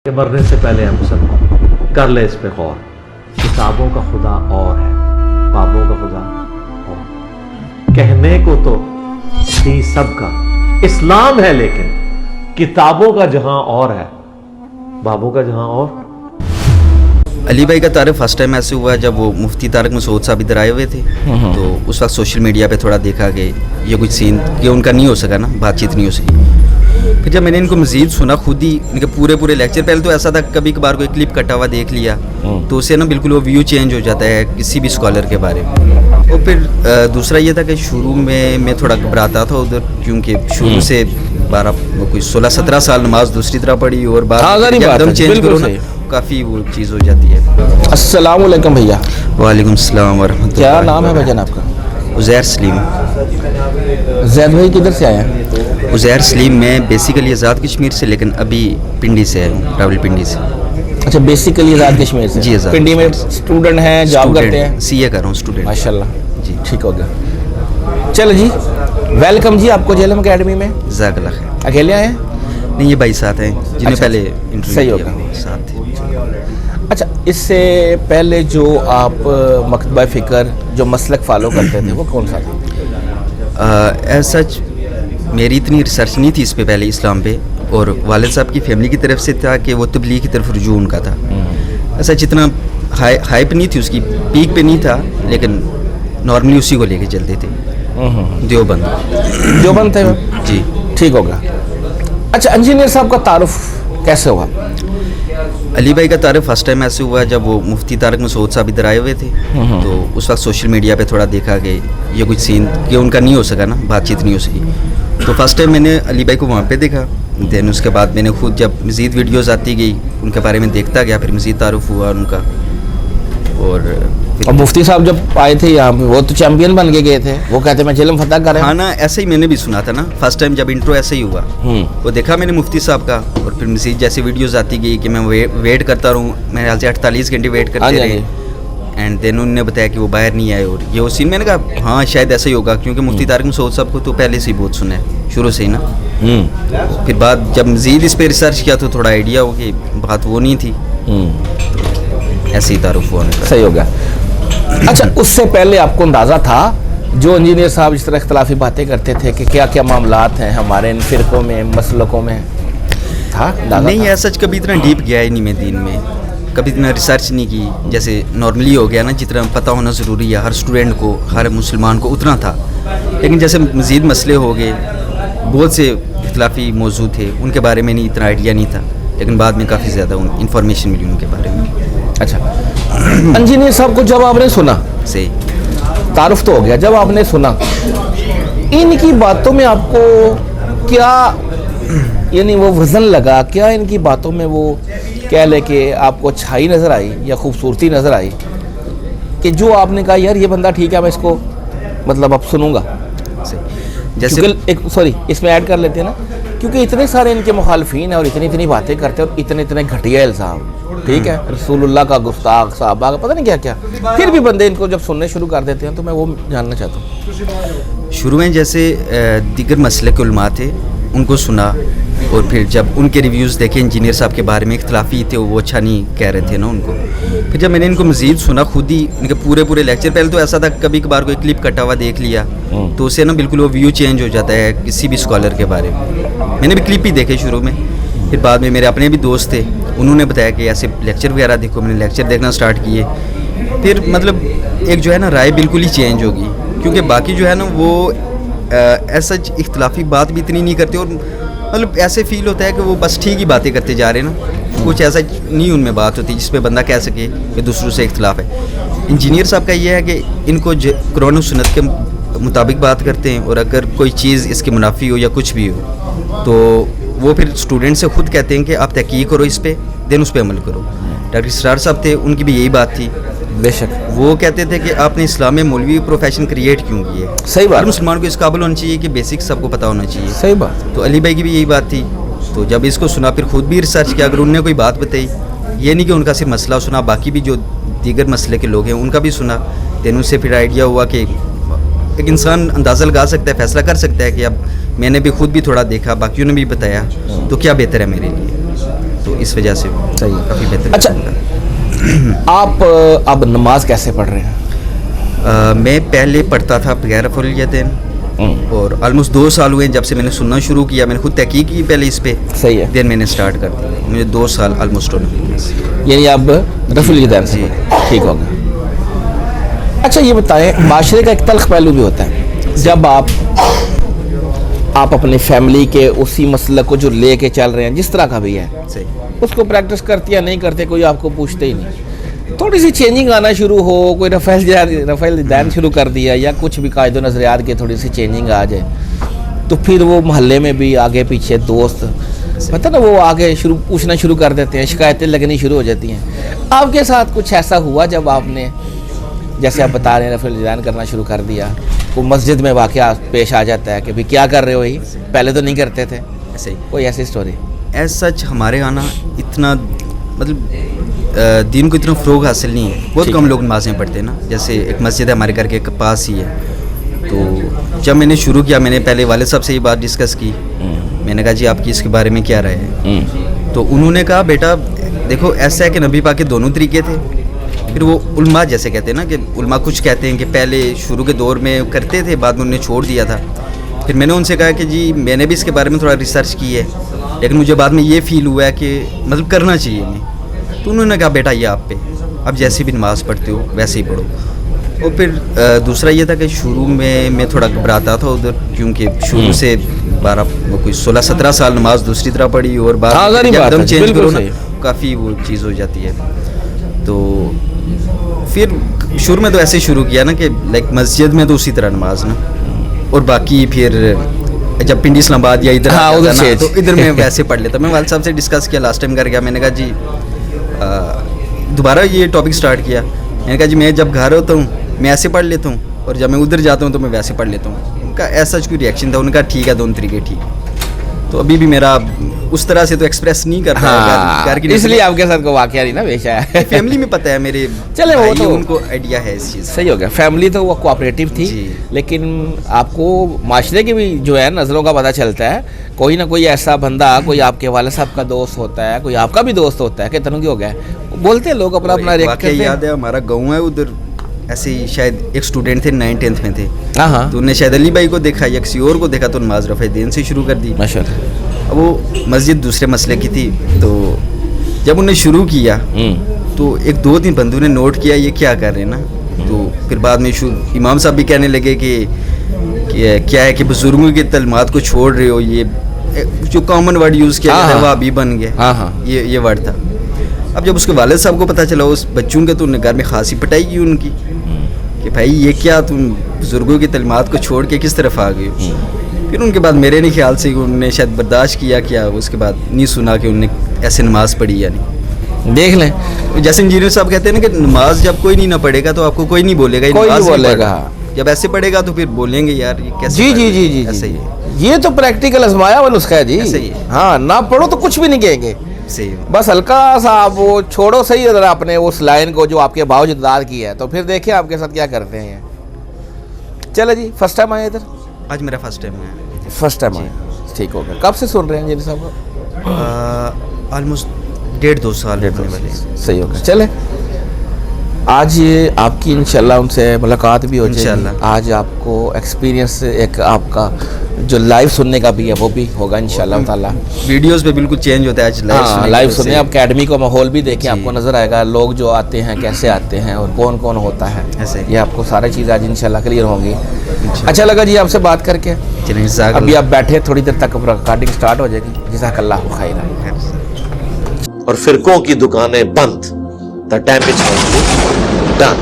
کہ مرنے سے پہلے ہم سب کر لے اس پہ غور. کتابوں کا خدا اور ہے, بابوں کا خدا اور. کہنے کو تو تھی سب کا اسلام ہے, لیکن کتابوں کا جہاں اور ہے, بابوں کا جہاں اور. علی بھائی کا تعارف فرسٹ ٹائم ایسے ہوا جب وہ مفتی طارق مسعود صاحب ادھر آئے ہوئے تھے, تو اس وقت سوشل میڈیا پہ تھوڑا دیکھا کہ یہ کچھ سین کہ ان کا نہیں ہو سکا نا, بات چیت نہیں ہو سکی. پھر جب میں نے ان کو مزید سنا خود ہی ان کے پورے لیکچر, پہلے تو ایسا تھا کبھی کبھار کوئی کلپ کٹا ہوا دیکھ لیا تو اسے نا بالکل وہ ویو چینج ہو جاتا ہے کسی بھی اسکالر کے بارے میں. اور پھر دوسرا یہ تھا کہ شروع میں تھوڑا گھبراتا تھا ادھر, کیونکہ شروع سے 16-17 سال نماز دوسری طرح پڑھی اور بعد چینج کرو نا کافی وہ چیز ہو جاتی ہے. السلام علیکم بھیا. وعلیکم السلام ورحمۃ اللہ. کیا نام ہے بھجن آپ کا؟ عزیر سلیم. زید بھائی کدھر سے آیا ہے؟ عزیر سلیم میں بیسیکلی آزاد کشمیر سے, لیکن ابھی پنڈی سے آیا ہوں, راول پنڈی سے. اچھا, بیسیکلی آزاد کشمیر سے. جی, آزاد پنڈی میں اسٹوڈنٹ ہیں, جاب کرتے ہیں؟ سی اے کر رہا ہوں, اسٹوڈنٹ. ماشاء اللہ جی, ٹھیک ہو گیا. چلو جی, ویلکم جی آپ کو جیلم اکیڈمی میں. جزاک اللہ خیر. اکیلے آئے ہیں؟ نہیں, یہ بھائی ساتھ ہیں جنہیں پہلے صحیح انٹرویو ہوگا ساتھ تھے. اچھا, اس سے پہلے جو آپ مکتبہ فکر جو مسلک فالو کرتے تھے وہ کون سا تھا؟ ایز سچ میری اتنی ریسرچ نہیں تھی اس پہ پہلے اسلام پہ, اور والد صاحب کی فیملی کی طرف سے تھا کہ وہ تبلیغ کی طرف رجوع ان کا تھا. ایسا جتنا ہائپ نہیں تھی اس کی, پیک پہ نہیں تھا, لیکن نارملی اسی کو لے کے چلتے تھے. دیوبند تھے جی, ٹھیک ہوگا. اچھا, انجینئر صاحب کا تعارف کیسے ہوا؟ علی بھائی کا تعارف فرسٹ ٹائم ایسے ہوا جب وہ مفتی طارق مسعود صاحب ادھر آئے ہوئے تھے, تو اس وقت سوشل میڈیا پہ تھوڑا دیکھا کہ یہ کچھ سین کہ ان کا نہیں ہو سکا نا, بات چیت نہیں ہو سکی. تو فرسٹ ٹائم میں نے علی بھائی کو وہاں پہ دیکھا, دین اس کے بعد میں نے خود جب مزید ویڈیوز آتی گئی ان کے بارے میں دیکھتا گیا, پھر مزید تعارف ہوا ان کا. اور مفتی صاحب جب آئے تھے یہاں پہ وہ تو چیمپئن بن کے گئے تھے, وہ کہتے میں جیلم فتح کر رہا ہوں. ہاں نا, ایسے ہی میں نے بھی سنا تھا نا فرسٹ ٹائم جب انٹرو ایسے ہی ہوا, وہ دیکھا میں نے مفتی صاحب کا, اور پھر مزید جیسے ویڈیوز آتی گئی کہ میں ویٹ کرتا رہوں, میرے خیال سے 48 گھنٹے ویٹ کرتے رہے. اینڈ دین انہوں نے بتایا کہ وہ باہر نہیں آئے, اور یہ وہ سین میں نے کہا ہاں شاید ایسا ہی ہوگا, کیونکہ مفتی طارق مسعود صاحب کو تو پہلے سے ہی بہت سنا ہے شروع سے ہی نا. پھر بعد جب مزید اس پہ ریسرچ کیا تو تھوڑا آئیڈیا ہو کہ بات وہ نہیں تھی, ایسے ہی تعارف ہوا. صحیح ہو گیا. اچھا, اس سے پہلے آپ کو اندازہ تھا جو انجینئر صاحب اس طرح اختلافی باتیں کرتے تھے کہ کیا کیا معاملات ہیں ہمارے ان فرقوں میں, مسلکوں میں, تھا نہیں ایسا کبھی اتنا ڈیپ گیا ہی نہیں میں دین میں, کبھی اتنا ریسرچ نہیں کی. جیسے نارملی ہو گیا نا, جتنا پتہ ہونا ضروری ہے ہر اسٹوڈنٹ کو, ہر مسلمان کو اتنا تھا. لیکن جیسے مزید مسئلے ہو گئے, بہت سے اختلافی موضوع تھے, ان کے بارے میں نہیں اتنا آئیڈیا نہیں تھا, لیکن بعد میں کافی زیادہ انفارمیشن ملی ان کے بارے میں. اچھا, انجینئر صاحب کو جب آپ نے سنا, صحیح تعارف تو ہو گیا, جب آپ نے سنا ان کی باتوں میں آپ کو کیا یعنی وہ وزن لگا, کیا ان کی باتوں میں وہ کہہ لے کہ آپ کو اچھائی نظر آئی یا خوبصورتی نظر آئی کہ جو آپ نے کہا یار یہ بندہ ٹھیک ہے, میں اس کو مطلب اب سنوں گا؟ جیسے ایک سوری اس میں ایڈ کر لیتے ہیں نا, کیونکہ اتنے سارے ان کے مخالفین ہیں اور اتنی باتیں کرتے ہیں, اور اتنے گھٹیا الزام, ٹھیک ہے, رسول اللہ کا گستاخ, صحابہ کا پتہ نہیں کیا کیا, پھر بھی بندے ان کو جب سننے شروع کر دیتے ہیں تو میں وہ جاننا چاہتا ہوں. شروع میں جیسے دیگر مسئلے کے علماء تھے ان کو سنا, اور پھر جب ان کے ریویوز دیکھے انجینئر صاحب کے بارے میں اختلافی تھے, وہ اچھا نہیں کہہ رہے تھے نا ان کو. پھر جب میں نے ان کو مزید سنا خود ہی ان کے پورے لیکچر, پہلے تو ایسا تھا کبھی کبھار کوئی کلپ کٹا ہوا دیکھ لیا تو اسے نا بالکل وہ ویو چینج ہو جاتا ہے کسی بھی اسکالر کے بارے میں. میں نے بھی کلپ ہی دیکھے شروع میں, پھر بعد میں میرے اپنے بھی دوست تھے, انہوں نے بتایا کہ ایسے لیکچر وغیرہ دیکھو, میں نے لیکچر دیکھنا سٹارٹ کیے. پھر مطلب ایک جو ہے نا رائے بالکل ہی چینج ہوگی, کیونکہ باقی جو ہے نا وہ ایسا اختلافی بات بھی اتنی نہیں کرتے, اور مطلب ایسے فیل ہوتا ہے کہ وہ بس ٹھیک ہی باتیں کرتے جا رہے ہیں نا, کچھ ایسا نہیں ان میں بات ہوتی جس پہ بندہ کہہ سکے کہ دوسروں سے اختلاف ہے. انجینئر صاحب کا یہ ہے کہ ان کو قرآن و سنت کے مطابق بات کرتے ہیں, اور اگر کوئی چیز اس کے منافی ہو یا کچھ بھی ہو تو وہ پھر اسٹوڈنٹ سے خود کہتے ہیں کہ آپ تحقیق کرو اس پہ, دین اس پہ عمل کرو. ڈاکٹر اسرار صاحب تھے, ان کی بھی یہی بات تھی. بے شک وہ کہتے تھے کہ آپ نے اسلام میں مولوی پروفیشن کریٹ کیوں کیے. صحیح بات, مسلمان کو اس قابل ہونا چاہیے کہ بیسک سب کو پتہ ہونا چاہیے. صحیح بات. تو علی بھائی کی بھی یہی بات تھی, تو جب اس کو سنا پھر خود بھی ریسرچ کیا. اگر انہوں نے کوئی بات بتائی, یہ نہیں کہ ان کا صرف مسئلہ سنا, باقی بھی جو دیگر مسئلے کے لوگ ہیں ان کا بھی سنا, دین اس سے پھر آئیڈیا ہوا کہ ایک انسان اندازہ لگا سکتا ہے, فیصلہ کر سکتا ہے کہ اب میں نے بھی خود بھی تھوڑا دیکھا, باقیوں نے بھی بتایا, تو کیا بہتر ہے میرے لیے. تو اس وجہ سے صحیح ہے. کافی بہتر. اچھا آپ اب نماز کیسے پڑھ رہے ہیں؟ میں پہلے پڑھتا تھا بغیر فریضتین اور آلموسٹ 2 سال ہوئے جب سے میں نے سننا شروع کیا. میں نے خود تحقیق کی پہلے اس پہ, صحیح ہے. دین میں نے اسٹارٹ کر دیا. مجھے 2 سال آلموسٹ ہونے. یعنی اب رفع الیدین سے ٹھیک ہوگا. اچھا یہ بتائیں, معاشرے کا ایک تلخ پہلو بھی ہوتا ہے جب آپ اپنی فیملی کے اسی مسئلے کو جو لے کے چل رہے ہیں جس طرح کا بھی ہے اس کو پریکٹس کرتے یا نہیں کرتے کوئی آپ کو پوچھتے ہی نہیں. تھوڑی سی چینجنگ آنا شروع ہو, کوئی رفع الیدین شروع کر دیا یا کچھ بھی قاعد و نظریات کی تھوڑی سی چینجنگ آ جائے تو پھر وہ محلے میں بھی آگے پیچھے دوست پتہ نا وہ آگے پوچھنا شروع کر دیتے ہیں, شکایتیں لگنی شروع ہو جاتی ہیں. آپ کے ساتھ کچھ ایسا ہوا جب آپ نے جیسے آپ بتا رہے ہیں رفع الیدین کرنا شروع کر دیا, وہ مسجد میں واقعہ پیش آ جاتا ہے کہ بھئی کیا کر رہے ہو, ہی پہلے تو نہیں کرتے تھے, ایسے ہی کوئی ایسی سٹوری؟ ایز سچ ہمارے یہاں نا اتنا مطلب دین کو اتنا فروغ حاصل نہیں ہے. بہت کم لوگ نمازیں پڑھتے ہیں نا. جیسے ایک مسجد ہے ہمارے گھر کے پاس ہی ہے, تو جب میں نے شروع کیا میں نے پہلے والد صاحب سے یہ بات ڈسکس کی. میں نے کہا جی آپ کی اس کے بارے میں کیا رائے ہے؟ تو انہوں نے کہا بیٹا دیکھو ایسا ہے کہ نبی پاک کے دونوں طریقے تھے. پھر وہ علماء جیسے کہتے ہیں نا کہ علماء کچھ کہتے ہیں کہ پہلے شروع کے دور میں کرتے تھے, بعد میں انہوں نے چھوڑ دیا تھا. پھر میں نے ان سے کہا کہ جی میں نے بھی اس کے بارے میں تھوڑا ریسرچ کی ہے لیکن مجھے بعد میں یہ فیل ہوا ہے کہ مطلب کرنا چاہیے ہمیں. تو انہوں نے کہا بیٹا یہ آپ پہ, اب جیسے بھی نماز پڑھتے ہو ویسے ہی پڑھو. اور پھر دوسرا یہ تھا کہ شروع میں تھوڑا گھبراتا تھا ادھر, کیونکہ شروع سے 16-17 سال نماز دوسری طرح پڑھی اور بعد ایک دم چینج کرو نا کافی وہ چیز ہو جاتی ہے. تو پھر شروع میں تو ایسے شروع کیا نا کہ لائک مسجد میں تو اسی طرح نماز نا, اور باقی پھر جب پنڈی اسلام آباد یا ادھر تو ادھر میں ویسے پڑھ لیتا. میں والد صاحب سے ڈسکس کیا لاسٹ ٹائم کر گیا, میں نے کہا جی دوبارہ یہ ٹاپک سٹارٹ کیا. میں نے کہا جی میں جب گھر ہوتا ہوں میں ایسے پڑھ لیتا ہوں اور جب میں ادھر جاتا ہوں تو میں ویسے پڑھ لیتا ہوں. ان کا ایسا کوئی ریئیکشن تھا, ان کا ٹھیک ہے دونوں طریقے ٹھیک ہے. تو ابھی بھی میرا اس طرح سے تو ایکسپریس نہیں کرتا گھر کی, اس لیے آپ کے ساتھ کو واقعہ نہیں نا پیش آیا. فیملی میں پتہ ہے میرے, چلے وہ تو ان کو آئیڈیا ہے اس چیز. صحیح ہو گیا, فیملی تو وہ کوآپریٹیو تھی لیکن آپ کو معاشرے کی بھی جو ہے نظروں کا پتہ چلتا ہے. کوئی نہ کوئی ایسا بندہ, کوئی آپ کے والد صاحب کا دوست ہوتا ہے, کوئی آپ کا بھی دوست ہوتا ہے, کتنوں کی ہو گیا بولتے ہیں لوگ اپنا اپنا ریئیکٹ کرتے ہیں. یاد ہے ہمارا گاؤں ہے ادھر ایسے ہی شاید ایک اسٹوڈنٹ تھے 9th-10th میں تھے, ہاں تو انہوں نے شاید علی بھائی کو دیکھا یا کسی اور کو دیکھا تو نماز رفع الیدین سے شروع کر دی. ماشاءاللہ. اب وہ مسجد دوسرے مسئلے کی تھی, تو جب انہوں نے شروع کیا تو 1-2 بندوں نے نوٹ کیا یہ کیا کر رہے ہیں نا. تو پھر بعد میں امام صاحب بھی کہنے لگے کہ کیا ہے کہ بزرگوں کی تعلیمات کو چھوڑ رہے ہو, یہ جو کامن ورڈ یوز کیا جاتا ہے وہ ابھی بن گیا, یہ ورڈ تھا. اب جب اس کے والد صاحب کو پتہ چلا اس بچوں کے, تو انہوں نے گھر میں خاصی پٹائی کی ان کی کہ بھائی یہ کیا تم بزرگوں کی تعلیمات کو چھوڑ کے کس طرف آ گئے ہو. پھر ان کے بعد میرے نہیں خیال سے انہوں نے شاید برداشت کیا اس کے بعد نہیں سنا کہ انہوں نے ایسے نماز پڑھی یا نہیں. دیکھ لیں جیسے انجینئر صاحب کہتے ہیں نا کہ نماز جب کوئی نہیں نہ پڑھے گا تو آپ کو کوئی نہیں بولے گا, کوئی نہیں بولے گا. جب ایسے پڑھے گا تو پھر بولیں گے یار یہ کیسے. جی ایسا ہی ہے, یہ تو پریکٹیکل آزمایا ہوا نسخہ ہے جی. ہاں نہ پڑھو تو کچھ بھی نہیں کہیں گے, بس ہلکا سا آپ وہ چھوڑو صحیح ذرا اپنے اس لائن کو جو آپ کے باؤ جدار کی ہے, تو پھر دیکھیں آپ کے ساتھ کیا کرتے ہیں. چلے جی فرسٹ ٹائم آئے ادھر؟ آج میرا فرسٹ ٹائم ہے. فرسٹ ٹائم آئے, ٹھیک ہو گیا. کب سے سن رہے ہیں جی صاحب کو؟ آلموسٹ 1.5-2 سال. صحیح ہو گیا. چلے آج آپ کی انشاءاللہ ان سے ملاقات بھی ہو جائے گی. آج آپ کو ایکسپیرینس ایک آپ کا جو لائیو سننے کا بھی ہے وہ بھی ہوگا انشاءاللہ تعالیٰ. ویڈیوز پہ بالکل چینج ہوتا ہے, آج لائیو سنیں. آپ اکیڈمی کا ماحول بھی دیکھیں, آپ کو نظر آئے گا لوگ جو آتے ہیں کیسے آتے ہیں اور کون کون ہوتا ہے. یہ آپ کو ساری چیزیں آج انشاءاللہ کلیئر ہوں گی. اچھا لگا جی آپ سے بات کر کے. ابھی آپ بیٹھے, تھوڑی دیر تک ریکارڈنگ سٹارٹ ہو جائے گی. جزاک اللہ خیر. اور فرقوں کی دکانیں بند. The damage has been done.